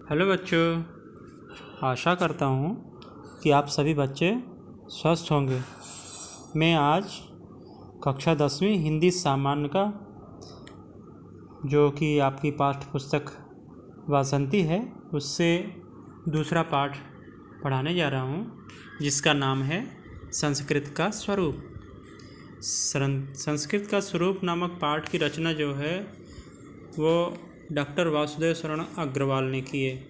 Hello बच्चों, आशा करता हूँ कि आप सभी बच्चे स्वस्थ होंगे। मैं आज कक्षा 10वीं हिंदी सामान्य का जो कि आपकी पाठ्य पुस्तक वासंती है उससे दूसरा पाठ पढ़ाने जा रहा हूँ, जिसका नाम है संस्कृत का स्वरूप। संस्कृत का स्वरूप नामक पाठ की रचना जो है वो डॉक्टर वासुदेव शरण अग्रवाल ने की है।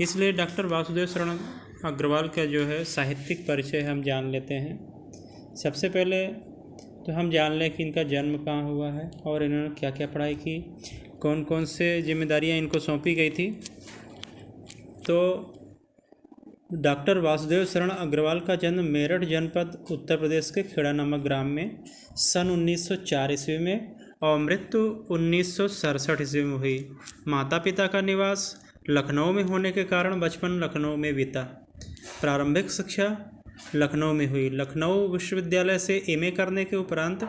इसलिए डॉक्टर वासुदेव शरण अग्रवाल का जो है साहित्यिक परिचय हम जान लेते हैं। सबसे पहले तो हम जान लें कि इनका जन्म कहाँ हुआ है और इन्होंने क्या क्या पढ़ाई की, कौन कौन से जिम्मेदारियाँ इनको सौंपी गई थी। तो डॉक्टर वासुदेव शरण अग्रवाल का जन्म मेरठ जनपद उत्तर प्रदेश के खेड़ा नामक ग्राम में सन 1904 ईस्वी में और मृत्यु 1967 ईस्वी में हुई। माता पिता का निवास लखनऊ में होने के कारण बचपन लखनऊ में बीता। प्रारंभिक शिक्षा लखनऊ में हुई। लखनऊ विश्वविद्यालय से एमए करने के उपरांत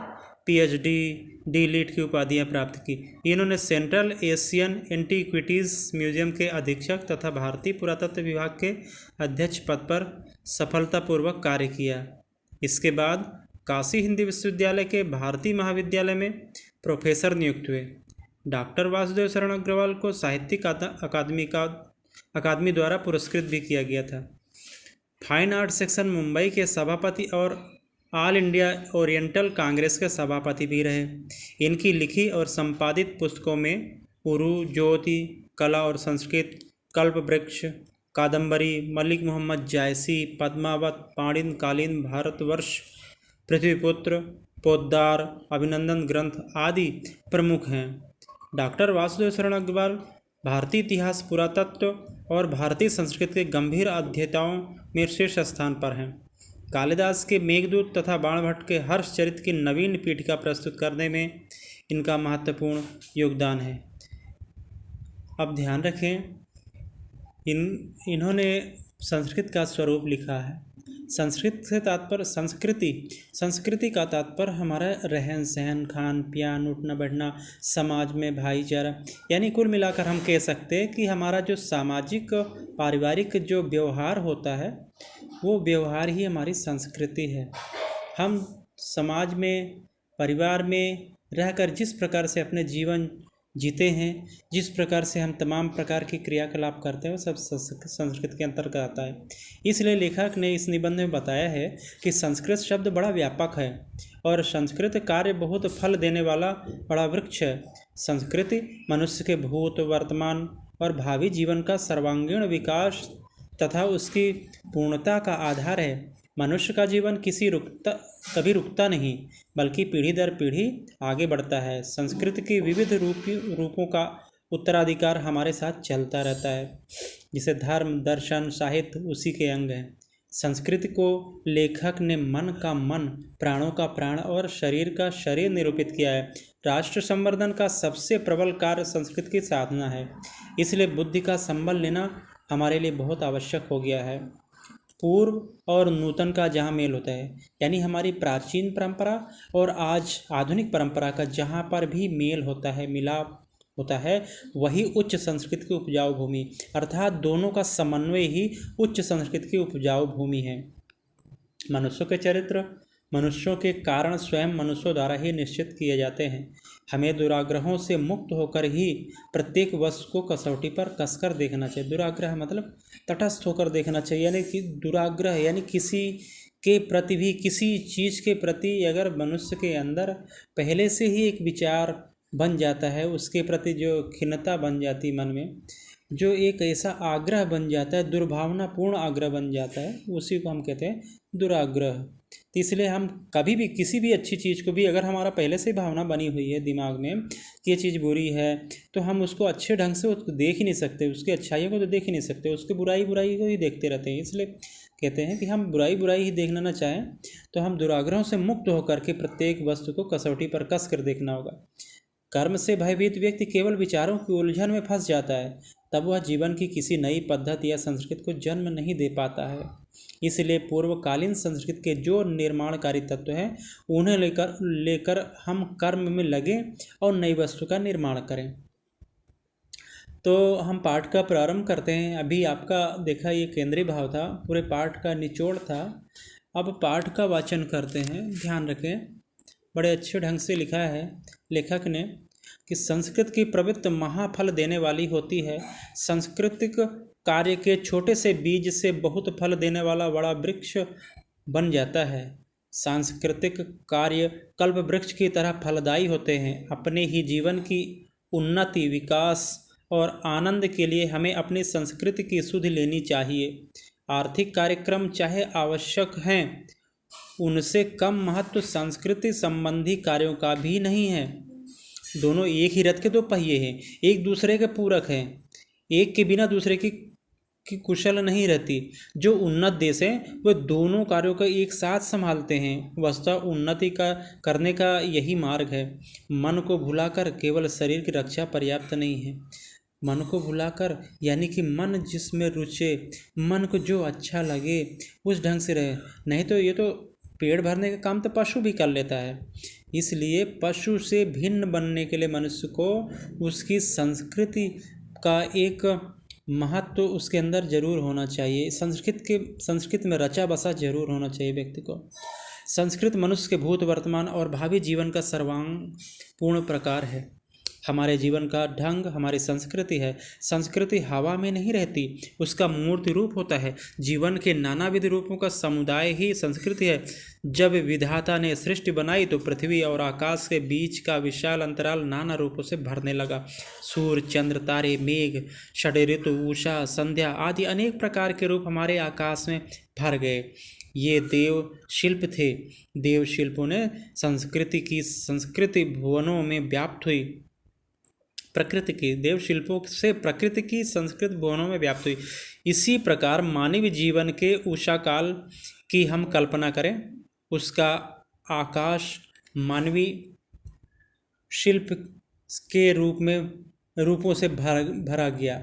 पीएचडी, डी.लिट की उपाधियां प्राप्त की। इन्होंने सेंट्रल एशियन एंटीक्विटीज़ म्यूजियम के अधीक्षक तथा भारतीय पुरातत्व विभाग के अध्यक्ष पद पर सफलतापूर्वक कार्य किया। इसके बाद काशी हिंदी विश्वविद्यालय के भारतीय महाविद्यालय में प्रोफेसर नियुक्त हुए। डॉक्टर वासुदेव शरण अग्रवाल को साहित्यिक अकादमी द्वारा पुरस्कृत भी किया गया था। फाइन आर्ट सेक्शन मुंबई के सभापति और ऑल इंडिया ओरिएंटल कांग्रेस के सभापति भी रहे। इनकी लिखी और संपादित पुस्तकों में उरू, ज्योति, कला और संस्कृत, कल्प वृक्ष, कादम्बरी, मलिक मोहम्मद जायसी, पद्मावत, पाणिन कालीन, भारतवर्ष, पृथ्वीपुत्र, पोद्दार, अभिनंदन ग्रंथ आदि प्रमुख हैं। डॉक्टर वासुदेव शरण अग्रवाल भारतीय इतिहास, पुरातत्व और भारतीय संस्कृत के गंभीर अध्येताओं में शीर्ष स्थान पर हैं। कालिदास के मेघदूत तथा बाणभट्ट के हर्षचरित की नवीन पीठिका प्रस्तुत करने में इनका महत्वपूर्ण योगदान है। अब ध्यान रखें, इन्होंने संस्कृत का स्वरूप लिखा है। संस्कृत से तात्पर्य संस्कृति का तात्पर्य हमारा रहन सहन, खान पियान, उठना बैठना, समाज में भाईचारा, यानी कुल मिलाकर हम कह सकते हैं कि हमारा जो सामाजिक पारिवारिक जो व्यवहार होता है वो व्यवहार ही हमारी संस्कृति है। हम समाज में, परिवार में रहकर जिस प्रकार से अपने जीवन जीते हैं, जिस प्रकार से हम तमाम प्रकार के क्रियाकलाप करते हैं, वो सब संस्कृत के अंतर्गत आता है। इसलिए लेखक ने इस निबंध में बताया है कि संस्कृत शब्द बड़ा व्यापक है और संस्कृत कार्य बहुत फल देने वाला बड़ा वृक्ष है। संस्कृति मनुष्य के भूत, वर्तमान और भावी जीवन का सर्वांगीण विकास तथा उसकी पूर्णता का आधार है। मनुष्य का जीवन कभी रुकता नहीं, बल्कि पीढ़ी दर पीढ़ी आगे बढ़ता है। संस्कृति की विविध रूपों का उत्तराधिकार हमारे साथ चलता रहता है। जिसे धर्म, दर्शन, साहित्य उसी के अंग हैं। संस्कृति को लेखक ने मन का मन, प्राणों का प्राण और शरीर का शरीर निरूपित किया है। राष्ट्र संवर्धन का सबसे प्रबल कार्य संस्कृत की साधना है। इसलिए बुद्धि का संबल लेना हमारे लिए बहुत आवश्यक हो गया है। पूर्व और नूतन का जहाँ मेल होता है, यानी हमारी प्राचीन परंपरा और आज आधुनिक परंपरा का जहाँ पर भी मेल होता है, मिलाप होता है, वही उच्च संस्कृत की उपजाऊ भूमि, अर्थात दोनों का समन्वय ही उच्च संस्कृत की उपजाऊ भूमि है। मनुष्यों के चरित्र मनुष्यों के कारण स्वयं मनुष्यों द्वारा ही निश्चित किए जाते हैं। हमें दुराग्रहों से मुक्त होकर ही प्रत्येक वस्तु को कसौटी पर कसकर देखना चाहिए। दुराग्रह मतलब तटस्थ होकर देखना चाहिए, यानी कि दुराग्रह यानी किसी के प्रति भी, किसी चीज़ के प्रति अगर मनुष्य के अंदर पहले से ही एक विचार बन जाता है, उसके प्रति जो खिन्नता बन जाती मन में, जो एक ऐसा आग्रह बन जाता है, दुर्भावनापूर्ण आग्रह बन जाता है, उसी को हम कहते हैं दुराग्रह। तो इसलिए हम कभी भी किसी भी अच्छी चीज़ को भी, अगर हमारा पहले से भावना बनी हुई है दिमाग में कि ये चीज़ बुरी है, तो हम उसको अच्छे ढंग से उसको देख ही नहीं सकते, उसकी अच्छाइयों को तो देख ही नहीं सकते, उसकी बुराई को ही देखते रहते हैं। इसलिए कहते हैं कि हम बुराई ही देखना ना चाहें तो हम दुराग्रहों से मुक्त होकर के प्रत्येक वस्तु को कसौटी पर कस कर देखना होगा। कर्म से भयभीत व्यक्ति केवल विचारों की उलझन में फंस जाता है, तब वह जीवन की किसी नई पद्धति या संस्कृति को जन्म नहीं दे पाता है। इसलिए पूर्वकालीन संस्कृति के जो निर्माणकारी तत्व हैं उन्हें लेकर हम कर्म में लगें और नई वस्तु का निर्माण करें। तो हम पाठ का प्रारंभ करते हैं। अभी आपका देखा ये केंद्रीय भाव था, पूरे पाठ का निचोड़ था। अब पाठ का वाचन करते हैं, ध्यान रखें। बड़े अच्छे ढंग से लिखा है लेखक ने कि संस्कृत की प्रवृत्ति महाफल देने वाली होती है। सांस्कृतिक कार्य के छोटे से बीज से बहुत फल देने वाला बड़ा वृक्ष बन जाता है। सांस्कृतिक कार्य कल्प वृक्ष की तरह फलदायी होते हैं। अपने ही जीवन की उन्नति, विकास और आनंद के लिए हमें अपनी संस्कृति की सुध लेनी चाहिए। आर्थिक कार्यक्रम चाहे आवश्यक हैं, उनसे कम महत्व संस्कृति संबंधी कार्यों का भी नहीं है। दोनों एक ही रथ के दो पहिए हैं, एक दूसरे के पूरक हैं। एक के बिना दूसरे की कुशल नहीं रहती। जो उन्नत देश हैं वे दोनों कार्यों को एक साथ संभालते हैं। वस्तुतः उन्नति का करने का यही मार्ग है। मन को भुलाकर केवल शरीर की रक्षा पर्याप्त नहीं है। मन को भुलाकर यानी कि मन जिसमें रुचे, मन को जो अच्छा लगे उस ढंग से रहे। नहीं तो ये तो पेट भरने का काम तो पशु भी कर लेता है। इसलिए पशु से भिन्न बनने के लिए मनुष्य को उसकी संस्कृति का एक महत्व उसके अंदर जरूर होना चाहिए। संस्कृत में रचा बसा जरूर होना चाहिए व्यक्ति को। संस्कृत मनुष्य के भूत, वर्तमान और भावी जीवन का सर्वांग पूर्ण प्रकार है। हमारे जीवन का ढंग हमारी संस्कृति है। संस्कृति हवा में नहीं रहती, उसका मूर्ति रूप होता है। जीवन के नानाविध रूपों का समुदाय ही संस्कृति है। जब विधाता ने सृष्टि बनाई तो पृथ्वी और आकाश के बीच का विशाल अंतराल नाना रूपों से भरने लगा। सूर्य, चंद्र, तारे, मेघ, षड्ऋतु, उषा, संध्या आदि अनेक प्रकार के रूप हमारे आकाश में भर गए। ये देव शिल्प थे। देव शिल्पों ने संस्कृति भुवनों में व्याप्त हुई। प्रकृति की देव शिल्पों से प्रकृति की संस्कृत भुवनों में व्याप्त हुई। इसी प्रकार मानवीय जीवन के उषा काल की हम कल्पना करें। उसका आकाश मानवीय शिल्प के रूपों से भरा गया।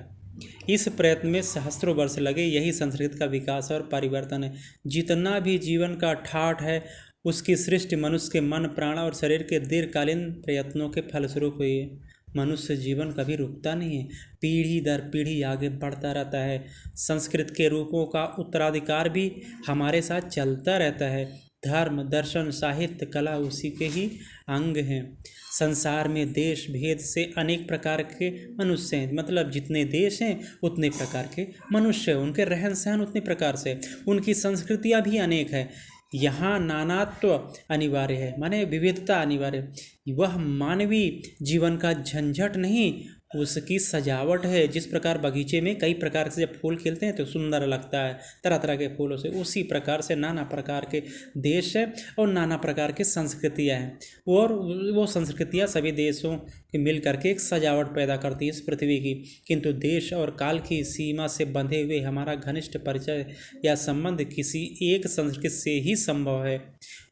इस प्रयत्न में सहस्त्रों वर्ष लगे। यही संस्कृत का विकास और परिवर्तन है। जितना भी जीवन का ठाठ है उसकी सृष्टि मनुष्य के मन, प्राण और शरीर के दीर्घकालीन प्रयत्नों के फलस्वरूप हुई है। मनुष्य जीवन कभी रुकता नहीं है, पीढ़ी दर पीढ़ी आगे बढ़ता रहता है। संस्कृत के रूपों का उत्तराधिकार भी हमारे साथ चलता रहता है। धर्म, दर्शन, साहित्य, कला उसी के ही अंग हैं। संसार में देश भेद से अनेक प्रकार के मनुष्य हैं। मतलब जितने देश हैं उतने प्रकार के मनुष्य हैं, उनके रहन सहन उतने प्रकार से, उनकी संस्कृतियाँ भी अनेक है। यहाँ नानात्व अनिवार्य है, माने विविधता अनिवार्य। वह मानवीय जीवन का झंझट नहीं, उसकी सजावट है। जिस प्रकार बगीचे में कई प्रकार से जब फूल खिलते हैं तो सुंदर लगता है तरह तरह के फूलों से, उसी प्रकार से नाना प्रकार के देश है और नाना प्रकार की संस्कृतियाँ हैं। और वो संस्कृतियाँ सभी देशों के मिल करके एक सजावट पैदा करती है इस पृथ्वी की। किंतु देश और काल की सीमा से बंधे हुए हमारा घनिष्ठ परिचय या संबंध किसी एक संस्कृति से ही संभव है।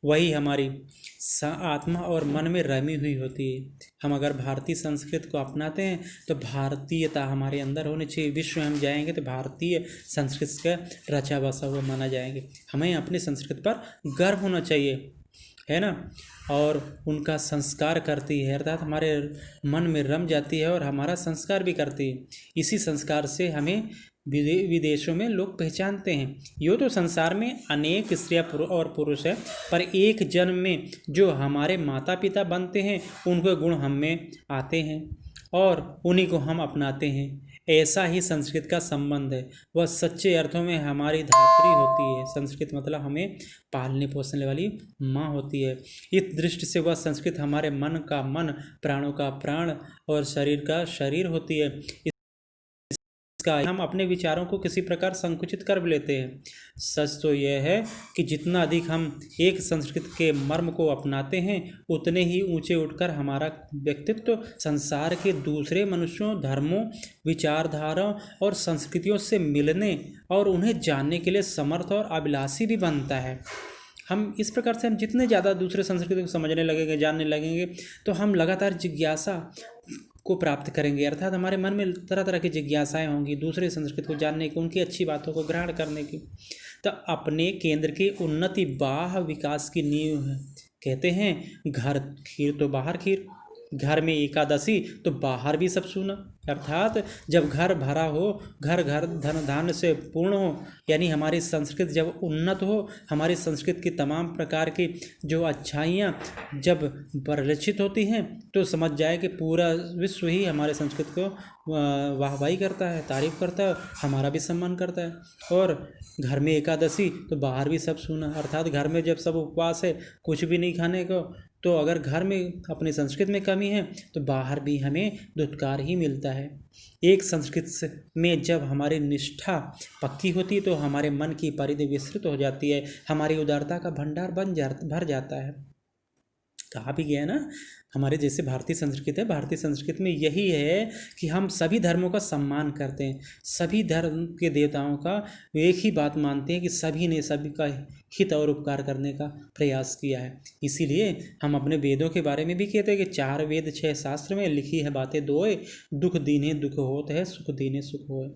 वही हमारी आत्मा और मन में रमी हुई होती है। हम अगर भारतीय संस्कृति को अपनाते हैं तो भारतीयता हमारे अंदर होनी चाहिए। विश्व में हम जाएंगे तो भारतीय संस्कृति का रचा बसा हुआ माना जाएंगे। हमें अपनी संस्कृति पर गर्व होना चाहिए, है ना। और उनका संस्कार करती है, अर्थात हमारे मन में रम जाती है और हमारा संस्कार भी करती है। इसी संस्कार से हमें विदेशों में लोग पहचानते हैं। यूँ तो संसार में अनेक स्त्रियाँ और पुरुष हैं, पर एक जन्म में जो हमारे माता पिता बनते हैं उनके गुण हम में आते हैं और उन्हीं को हम अपनाते हैं। ऐसा ही संस्कृत का संबंध है। वह सच्चे अर्थों में हमारी धात्री होती है। संस्कृत मतलब हमें पालने पोसने वाली माँ होती है। इस दृष्टि से वह संस्कृत हमारे मन का मन, प्राणों का प्राण और शरीर का शरीर होती है। हम अपने विचारों को किसी प्रकार संकुचित कर लेते हैं। सच तो यह है कि जितना अधिक हम एक संस्कृति के मर्म को अपनाते हैं उतने ही ऊंचे उठकर हमारा व्यक्तित्व संसार के दूसरे मनुष्यों, धर्मों, विचारधाराओं और संस्कृतियों से मिलने और उन्हें जानने के लिए समर्थ और अभिलाषी भी बनता है। हम इस प्रकार से हम जितने ज़्यादा दूसरे संस्कृति को समझने लगेंगे, जानने लगेंगे, तो हम लगातार जिज्ञासा को प्राप्त करेंगे। अर्थात हमारे मन में तरह तरह की जिज्ञासाएं होंगी दूसरे संस्कृति को जानने की, उनकी अच्छी बातों को ग्रहण करने की। तो अपने केंद्र की उन्नति बाह्य विकास की नींव है। कहते हैं घर खीर तो बाहर खीर, घर में एकादशी तो बाहर भी सब सुना। अर्थात जब घर भरा हो, घर घर धन धान्य से पूर्ण हो, यानी हमारी संस्कृति जब उन्नत हो, हमारी संस्कृति की तमाम प्रकार की जो अच्छाइयाँ जब परिलक्षित होती हैं, तो समझ जाए कि पूरा विश्व ही हमारे संस्कृति को वाहवाही करता है, तारीफ करता है, हमारा भी सम्मान करता है। और घर में एकादशी तो बाहर भी सब सुना, अर्थात घर में जब सब उपवास है, कुछ भी नहीं खाने को, तो अगर घर में अपनी संस्कृति में कमी है तो बाहर भी हमें धुतकार ही मिलता है। एक संस्कृति में जब हमारी निष्ठा पक्की होती है तो हमारे मन की परिधि विस्तृत हो जाती है, हमारी उदारता का भंडार भर जाता है। कहा भी गया ना, हमारे जैसे भारतीय संस्कृति है, भारतीय संस्कृति में यही है कि हम सभी धर्मों का सम्मान करते हैं, सभी धर्म के देवताओं का एक ही बात मानते हैं कि सभी ने सभी का हित और उपकार करने का प्रयास किया है। इसीलिए हम अपने वेदों के बारे में भी कहते हैं कि 4 वेद 6 शास्त्र में लिखी है बातें दोए, दुख दीने दुख होत है, सुख दीने सुख होए।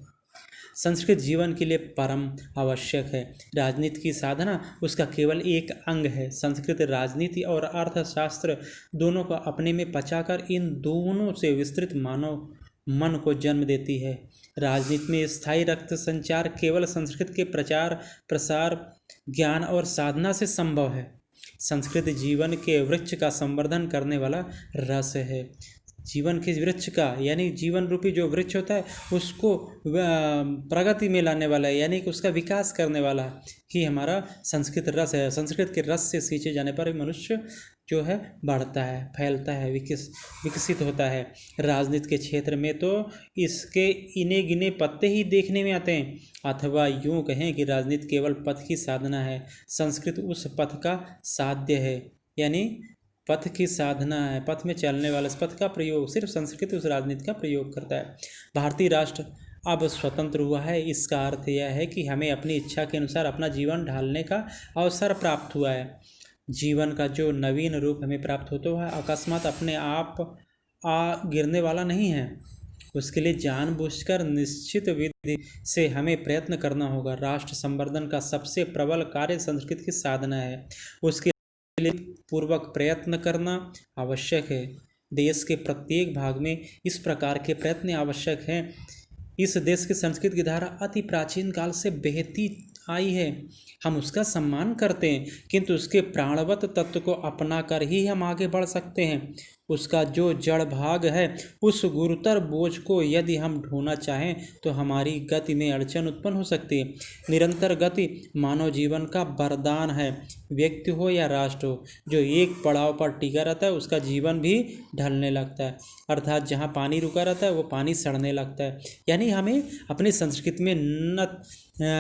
संस्कृत जीवन के लिए परम आवश्यक है। राजनीति की साधना उसका केवल एक अंग है। संस्कृत राजनीति और अर्थशास्त्र दोनों को अपने में पचाकर इन दोनों से विस्तृत मानव मन को जन्म देती है। राजनीति में स्थायी रक्त संचार केवल संस्कृत के प्रचार प्रसार ज्ञान और साधना से संभव है। संस्कृत जीवन के वृक्ष का संवर्धन करने वाला रस है। जीवन के वृक्ष का यानी जीवन रूपी जो वृक्ष होता है उसको प्रगति में लाने वाला है, यानी कि उसका विकास करने वाला ही हमारा संस्कृत रस है। संस्कृत के रस से सींचे जाने पर मनुष्य जो है बढ़ता है, फैलता है, विकसित होता है। राजनीति के क्षेत्र में तो इसके इने गिने पत्ते ही देखने में आते हैं, अथवा यूँ कहें कि राजनीति केवल पथ की साधना है, संस्कृत उस पथ का साध्य है, यानी पथ की साधना है। पथ में चलने वाले इस पथ का प्रयोग सिर्फ संस्कृत उस राजनीति का प्रयोग करता है। भारतीय राष्ट्र अब स्वतंत्र हुआ है, इसका अर्थ यह है कि हमें अपनी इच्छा के अनुसार अपना जीवन ढालने का अवसर प्राप्त हुआ है। जीवन का जो नवीन रूप हमें प्राप्त होता है अकस्मात अपने आप गिरने वाला नहीं है, उसके लिए जानबूझकर निश्चित विधि से हमें प्रयत्न करना होगा। राष्ट्र संवर्धन का सबसे प्रबल कार्य संस्कृत की साधना है, उसके लिए पूर्वक प्रयत्न करना आवश्यक है। देश के प्रत्येक भाग में इस प्रकार के प्रयत्न आवश्यक हैं। इस देश की संस्कृत की धारा अति प्राचीन काल से बहती आई है, हम उसका सम्मान करते हैं, किंतु उसके प्राणवत तत्व को अपना कर ही हम आगे बढ़ सकते हैं। उसका जो जड़ भाग है उस गुरुतर बोझ को यदि हम ढोना चाहें तो हमारी गति में अड़चन उत्पन्न हो सकती है। निरंतर गति मानव जीवन का वरदान है। व्यक्ति हो या राष्ट्र हो, जो एक पड़ाव पर टिका रहता है उसका जीवन भी ढलने लगता है, अर्थात जहाँ पानी रुका रहता है वो पानी सड़ने लगता है। यानी हमें अपनी संस्कृति में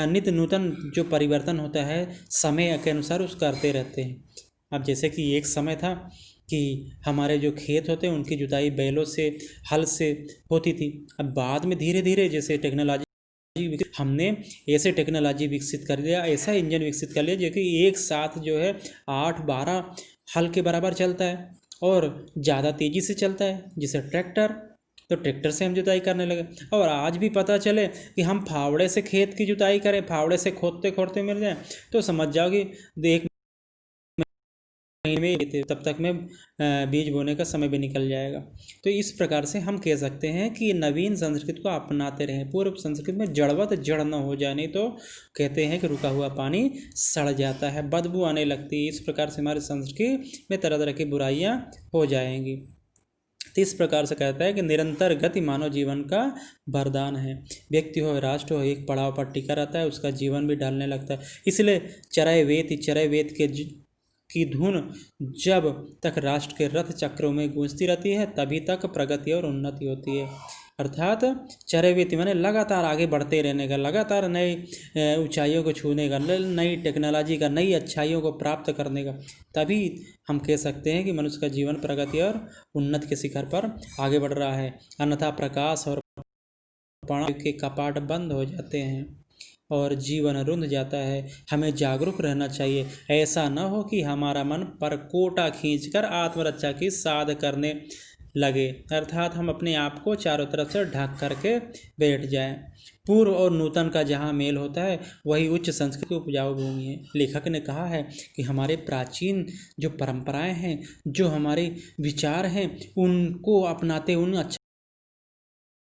नित्य नूतन जो परिवर्तन होता है समय के अनुसार उस करते रहते हैं। अब जैसे कि एक समय था कि हमारे जो खेत होते हैं उनकी जुताई बैलों से हल से होती थी। अब बाद में धीरे धीरे जैसे टेक्नोलॉजी हमने ऐसे टेक्नोलॉजी विकसित कर लिया, ऐसा इंजन विकसित कर लिया जो कि एक साथ जो है 8-12 हल के बराबर चलता है और ज़्यादा तेज़ी से चलता है, जैसे ट्रैक्टर। तो ट्रैक्टर से हम जुताई करने लगे। और आज भी पता चले कि हम फावड़े से खेत की जुताई करें, फावड़े से खोदते खोदते मिल जाए तो समझ जाओ कि एक में तब तक में बीज बोने का समय भी निकल जाएगा। तो इस प्रकार से हम कह सकते हैं कि नवीन संस्कृति को अपनाते रहें, पूर्व संस्कृति में जड़वत जड़ न हो जाए, नहीं तो कहते हैं कि रुका हुआ पानी सड़ जाता है, बदबू आने लगती है। इस प्रकार से हमारी संस्कृति में तरह तरह की बुराइयां हो जाएंगी। तो इस प्रकार से कहता है कि निरंतर गति मानव जीवन का वरदान है। व्यक्ति हो राष्ट्र हो एक पड़ाव पर टिका रहता है, उसका जीवन भी ढलने लगता है। इसलिए चरय वेद की धुन जब तक राष्ट्र के रथ चक्रों में गूंजती रहती है तभी तक प्रगति और उन्नति होती है। अर्थात चरैवेति माने लगातार आगे बढ़ते रहने का, लगातार नए ऊंचाइयों को छूने का, नई टेक्नोलॉजी का, नई अच्छाइयों को प्राप्त करने का, तभी हम कह सकते हैं कि मनुष्य का जीवन प्रगति और उन्नति के शिखर पर आगे बढ़ रहा है। अन्यथा प्रकाश और प्राण के कपाट बंद हो जाते हैं और जीवन रुंध जाता है। हमें जागरूक रहना चाहिए, ऐसा न हो कि हमारा मन परकोटा खींचकर आत्मरक्षा की साध करने लगे, अर्थात हम अपने आप को चारों तरफ से ढक करके बैठ जाएं। पूर्व और नूतन का जहाँ मेल होता है वही उच्च संस्कृति उपजाऊ भूमि है। लेखक ने कहा है कि हमारे प्राचीन जो परंपराएं हैं, जो हमारे विचार हैं, उनको अपनाते उन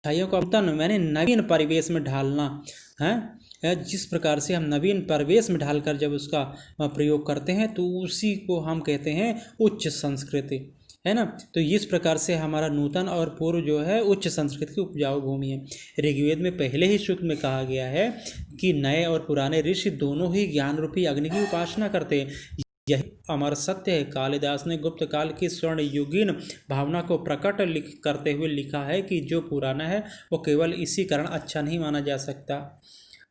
अच्छाइयों का तन मैंने नवीन परिवेश में ढालना है। जिस प्रकार से हम नवीन परिवेश में ढालकर जब उसका प्रयोग करते हैं तो उसी को हम कहते हैं उच्च संस्कृति, है ना। तो इस प्रकार से हमारा नूतन और पूर्व जो है उच्च संस्कृति की उपजाऊ भूमि है। ऋग्वेद में पहले ही सूक्त में कहा गया है कि नए और पुराने ऋषि दोनों ही ज्ञान रूपी अग्नि की उपासना करते हैं। यह अमर सत्य है। कालिदास ने गुप्त काल की स्वर्ण युगीन भावना को प्रकट करते हुए लिखा है कि जो पुराना है वो केवल इसी कारण अच्छा नहीं माना जा सकता,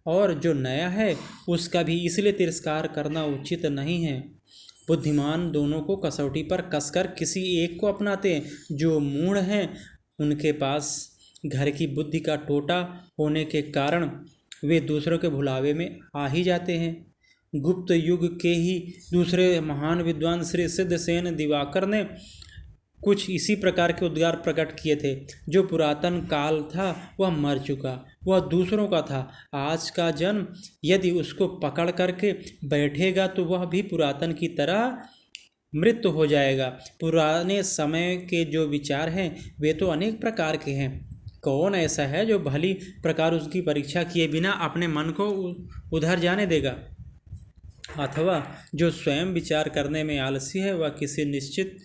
और जो नया है उसका भी इसलिए तिरस्कार करना उचित नहीं है। बुद्धिमान दोनों को कसौटी पर कसकर किसी एक को अपनाते हैं। जो मूढ़ हैं उनके पास घर की बुद्धि का टोटा होने के कारण वे दूसरों के भुलावे में आ ही जाते हैं। गुप्त युग के ही दूसरे महान विद्वान श्री सिद्धसेन दिवाकर ने कुछ इसी प्रकार के उद्गार प्रकट किए थे। जो पुरातन काल था वह मर चुका, वह दूसरों का था। आज का जन्म यदि उसको पकड़ करके बैठेगा तो वह भी पुरातन की तरह मृत्यु हो जाएगा। पुराने समय के जो विचार हैं वे तो अनेक प्रकार के हैं। कौन ऐसा है जो भली प्रकार उसकी परीक्षा किए बिना अपने मन को उधर जाने देगा? अथवा जो स्वयं विचार करने में आलसी है वह किसी निश्चित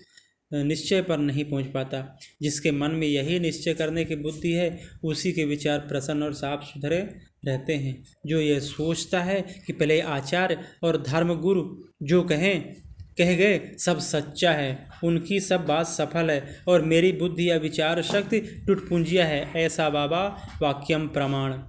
निश्चय पर नहीं पहुंच पाता। जिसके मन में यही निश्चय करने की बुद्धि है उसी के विचार प्रसन्न और साफ सुथरे रहते हैं। जो यह सोचता है कि पहले आचार्य और धर्मगुरु जो कह गए सब सच्चा है, उनकी सब बात सफल है और मेरी बुद्धि या विचार शक्ति टुटपुंजिया है, ऐसा बाबा वाक्यम प्रमाण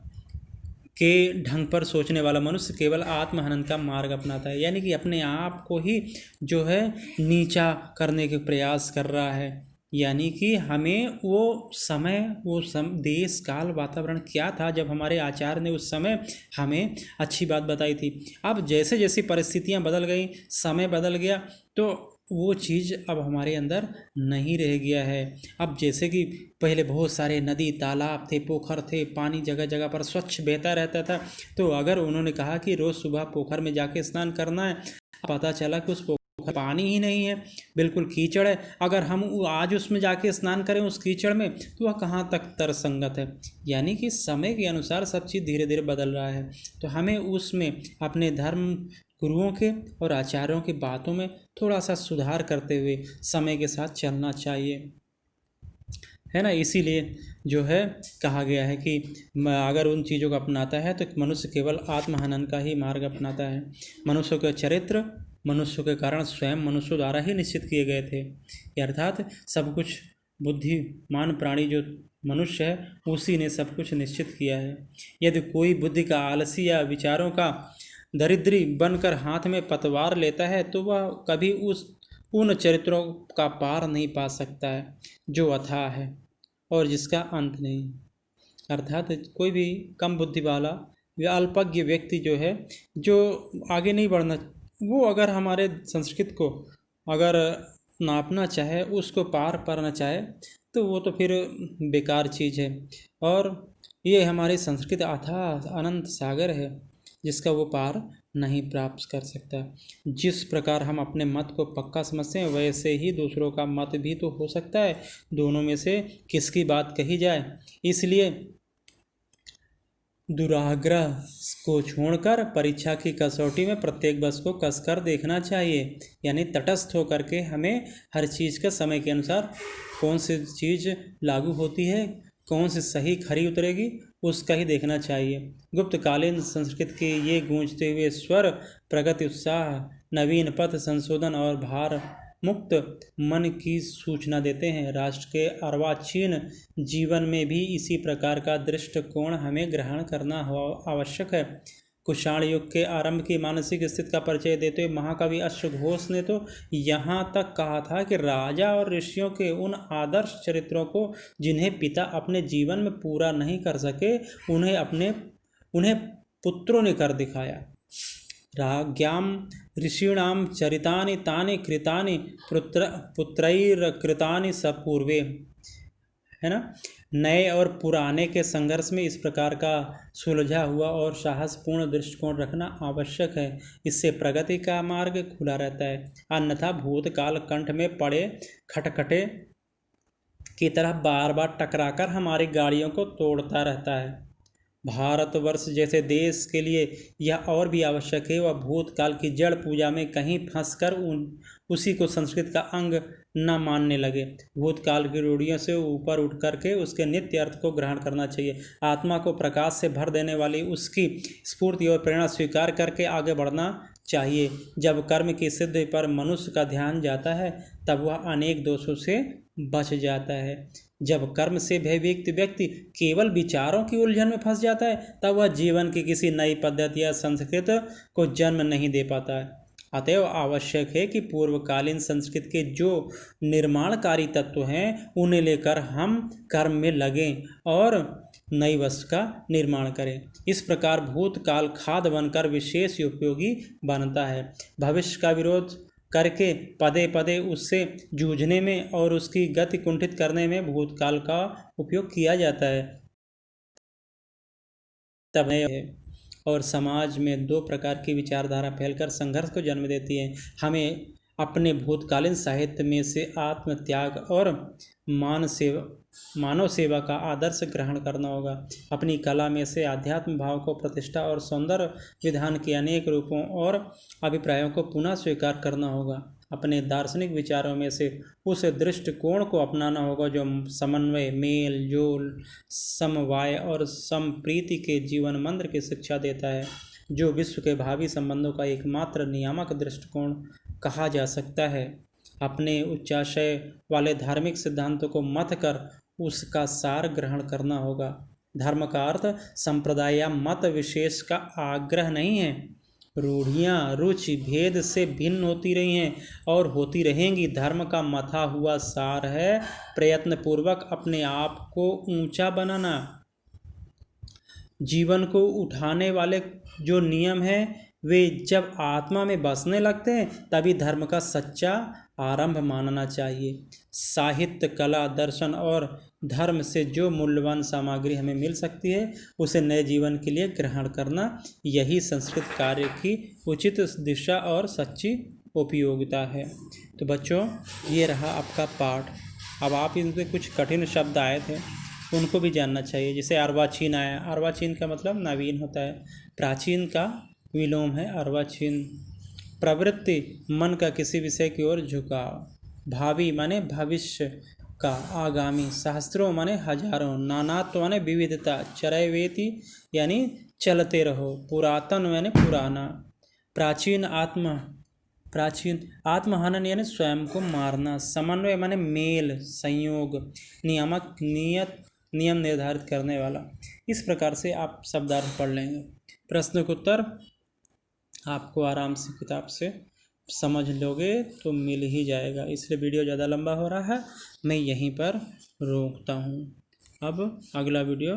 के ढंग पर सोचने वाला मनुष्य केवल आत्महनन का मार्ग अपनाता है। यानी कि अपने आप को ही जो है नीचा करने के प्रयास कर रहा है। यानी कि हमें वो समय देश काल वातावरण क्या था जब हमारे आचार्य ने उस समय हमें अच्छी बात बताई थी। अब जैसे जैसी परिस्थितियां बदल गई, समय बदल गया, तो वो चीज़ अब हमारे अंदर नहीं रह गया है। अब जैसे कि पहले बहुत सारे नदी तालाब थे, पोखर थे, पानी जगह जगह पर स्वच्छ बहता रहता था। तो अगर उन्होंने कहा कि रोज़ सुबह पोखर में जाके स्नान करना है, पता चला कि उस पोखर पानी ही नहीं है, बिल्कुल कीचड़ है। अगर हम आज उसमें जाके स्नान करें उस कीचड़ में तो वह कहाँ तक तर्कसंगत है। यानी कि समय के अनुसार सब चीज़ धीरे धीरे बदल रहा है। तो हमें उसमें अपने धर्म गुरुओं के और आचार्यों की बातों में थोड़ा सा सुधार करते हुए समय के साथ चलना चाहिए, है ना। इसीलिए जो है कहा गया है कि अगर उन चीज़ों को अपनाता है तो मनुष्य केवल आत्महनन का ही मार्ग अपनाता है। मनुष्यों के चरित्र मनुष्यों के कारण स्वयं मनुष्यों द्वारा ही निश्चित किए गए थे। अर्थात सब कुछ बुद्धिमान प्राणी जो मनुष्य है उसी ने सब कुछ निश्चित किया है। यदि कोई बुद्धि का आलसी या विचारों का दरिद्री बनकर हाथ में पतवार लेता है तो वह कभी उन चरित्रों का पार नहीं पा सकता है जो अथाह है और जिसका अंत नहीं। अर्थात कोई भी कम बुद्धि वाला या अल्पज्ञ व्यक्ति जो है, जो आगे नहीं बढ़ना, वो अगर हमारे संस्कृत को अगर नापना चाहे, उसको पार करना चाहे, तो वो तो फिर बेकार चीज़ है। और ये हमारी संस्कृत अथाह अनंत सागर है जिसका वो पार नहीं प्राप्त कर सकता। जिस प्रकार हम अपने मत को पक्का समझते हैं वैसे ही दूसरों का मत भी तो हो सकता है। दोनों में से किसकी बात कही जाए। इसलिए दुराग्रह को छोड़कर परीक्षा की कसौटी में प्रत्येक बस को कसकर देखना चाहिए। यानी तटस्थ होकर के हमें हर चीज़ का समय के अनुसार कौन सी चीज़ लागू होती है, कौन सी सही खरी उतरेगी, उसका ही देखना चाहिए। गुप्तकालीन संस्कृत के ये गूंजते हुए स्वर प्रगति, उत्साह, नवीन पथ, संशोधन और भार मुक्त मन की सूचना देते हैं। राष्ट्र के अर्वाचीन जीवन में भी इसी प्रकार का दृष्टिकोण हमें ग्रहण करना आवश्यक है। कुषाण युग के आरंभ की मानसिक स्थिति का परिचय देते हुए महाकवि अश्वघोष ने तो यहाँ तक कहा था कि राजा और ऋषियों के उन आदर्श चरित्रों को जिन्हें पिता अपने जीवन में पूरा नहीं कर सके उन्हें पुत्रों ने कर दिखाया। राज्ञां ऋषीणां चरितानि तानि कृतानि पुत्रैर्कृतानि सपूर्वे, है ना। नए और पुराने के संघर्ष में इस प्रकार का सुलझा हुआ और साहसपूर्ण दृष्टिकोण रखना आवश्यक है। इससे प्रगति का मार्ग खुला रहता है। अन्यथा भूतकाल कंठ में पड़े खटखटे की तरह बार बार टकराकर हमारी गाड़ियों को तोड़ता रहता है। भारतवर्ष जैसे देश के लिए यह और भी आवश्यक है वह भूतकाल की जड़ पूजा में कहीं फंसकर उसी को संस्कृत का अंग न मानने लगे। भूतकाल की रूढ़ियों से ऊपर उठ करके उसके नित्य अर्थ को ग्रहण करना चाहिए। आत्मा को प्रकाश से भर देने वाली उसकी स्फूर्ति और प्रेरणा स्वीकार करके आगे बढ़ना चाहिए। जब कर्म की सिद्धि पर मनुष्य का ध्यान जाता है तब वह अनेक दोषों से बच जाता है। जब कर्म से भयभीत व्यक्ति केवल विचारों की उलझन में फंस जाता है तब वह जीवन की किसी नई पद्धति या संस्कृति को जन्म नहीं दे पाता है। अतएव आवश्यक है कि पूर्वकालीन संस्कृति के जो निर्माणकारी तत्व हैं उन्हें लेकर हम कर्म में लगें और नई वस्तु का निर्माण करें। इस प्रकार भूतकाल खाद बनकर विशेष उपयोगी बनता है। भविष्य का विरोध करके पदे पदे उससे जूझने में और उसकी गति कुंठित करने में भूतकाल का उपयोग किया जाता है। तब है और समाज में दो प्रकार की विचारधारा फैलकर संघर्ष को जन्म देती है। हमें अपने भूतकालीन साहित्य में से आत्मत्याग और मानव सेवा का आदर्श ग्रहण करना होगा। अपनी कला में से आध्यात्म भाव को प्रतिष्ठा और सौंदर्य विधान के अनेक रूपों और अभिप्रायों को पुनः स्वीकार करना होगा। अपने दार्शनिक विचारों में से उस दृष्टिकोण को अपनाना होगा जो समन्वय, मेल जोल, समवाय और संप्रीति के जीवन मंत्र की शिक्षा देता है, जो विश्व के भावी संबंधों का एकमात्र नियामक दृष्टिकोण कहा जा सकता है। अपने उच्चाशय वाले धार्मिक सिद्धांतों को मत कर उसका सार ग्रहण करना होगा। धर्म का अर्थ संप्रदाय या मत विशेष का आग्रह नहीं है। रूढ़ियाँ रुचि भेद से भिन्न होती रही हैं और होती रहेंगी। धर्म का मथा हुआ सार है प्रयत्नपूर्वक अपने आप को ऊंचा बनाना। जीवन को उठाने वाले जो नियम हैं वे जब आत्मा में बसने लगते हैं तभी धर्म का सच्चा आरंभ मानना चाहिए। साहित्य, कला, दर्शन और धर्म से जो मूल्यवान सामग्री हमें मिल सकती है उसे नए जीवन के लिए ग्रहण करना, यही संस्कृत कार्य की उचित दिशा और सच्ची उपयोगिता है। तो बच्चों, ये रहा आपका पाठ। अब आप इनसे कुछ कठिन शब्द आए थे उनको भी जानना चाहिए। जैसे अर्वाचीन आया, अर्वाचीन का मतलब नवीन होता है। प्राचीन का विलोम है अर्वाचीन। प्रवृत्ति, मन का किसी विषय की ओर झुकाव। भावी माने भविष्य का, आगामी। सहस्त्रों माने हजारों। नानात्व माने विविधता। चरैवेति यानी चलते रहो। पुरातन माने पुराना। प्राचीन आत्महनन यानी स्वयं को मारना। समन्वय माने मेल, संयोग। नियामक, नियम निर्धारित करने वाला। इस प्रकार से आप शब्दार्थ पढ़ लेंगे। प्रश्न के उत्तर आपको आराम से किताब से समझ लोगे तो मिल ही जाएगा। इसलिए वीडियो ज़्यादा लंबा हो रहा है, मैं यहीं पर रोकता हूँ। अब अगला वीडियो